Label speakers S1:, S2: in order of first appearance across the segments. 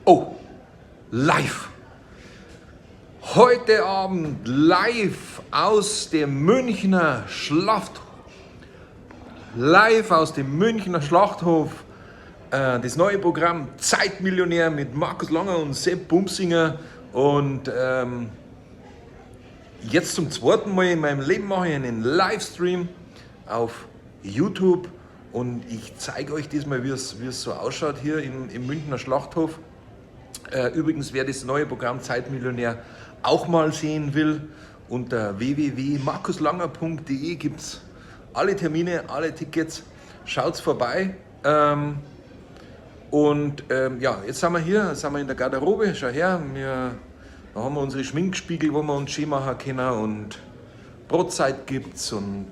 S1: Oh, live. Heute Abend live aus dem Münchner Schlachthof. Live aus dem Münchner Schlachthof. Das neue Programm Zeitmillionär mit Markus Langer und Sepp Bumsinger. Und jetzt zum zweiten Mal in meinem Leben mache ich einen Livestream auf YouTube. Und ich zeige euch diesmal, wie es so ausschaut hier im Münchner Schlachthof. Übrigens, wer das neue Programm Zeitmillionär auch mal sehen will, unter www.markuslanger.de gibt es alle Termine, alle Tickets. Schaut's vorbei. Ja, jetzt sind wir hier, sind wir in der Garderobe. Schau her, da haben wir unsere Schminkspiegel, wo wir uns schön machen können, und Brotzeit gibt's. Und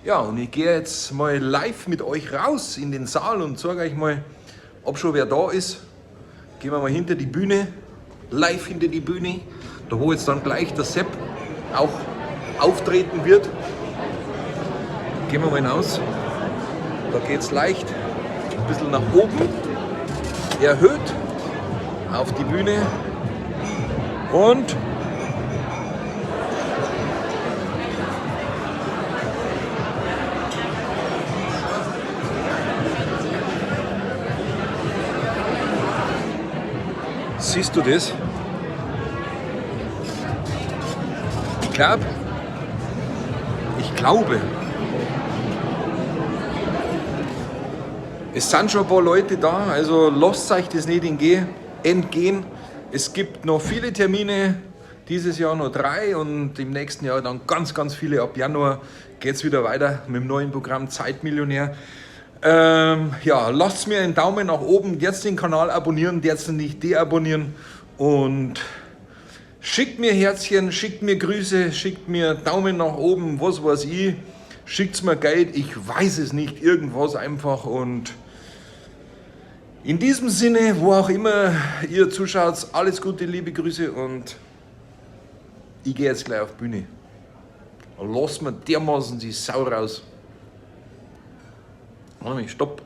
S1: ja, und ich gehe jetzt mal live mit euch raus in den Saal und zeige euch mal, ob schon wer da ist. Gehen wir mal hinter die Bühne, live hinter die Bühne, da wo jetzt dann gleich der Sepp auch auftreten wird. Gehen wir mal hinaus, da geht es leicht ein bisschen nach oben, erhöht auf die Bühne und siehst du das? Ich glaube, es sind schon ein paar Leute da, also lasst euch das nicht entgehen. Es gibt noch viele Termine, dieses Jahr noch 3 und im nächsten Jahr dann ganz, ganz viele. Ab Januar geht es wieder weiter mit dem neuen Programm Zeitmillionär. Ja, lasst mir einen Daumen nach oben, jetzt den Kanal abonnieren, jetzt nicht deabonnieren und schickt mir Herzchen, schickt mir Grüße, schickt mir Daumen nach oben, was weiß ich, schickt mir Geld, ich weiß es nicht, irgendwas einfach. Und in diesem Sinne, wo auch immer ihr zuschaut, alles Gute, liebe Grüße, und ich gehe jetzt gleich auf die Bühne. Lass mir dermaßen die Sau raus. Warte mal, stopp.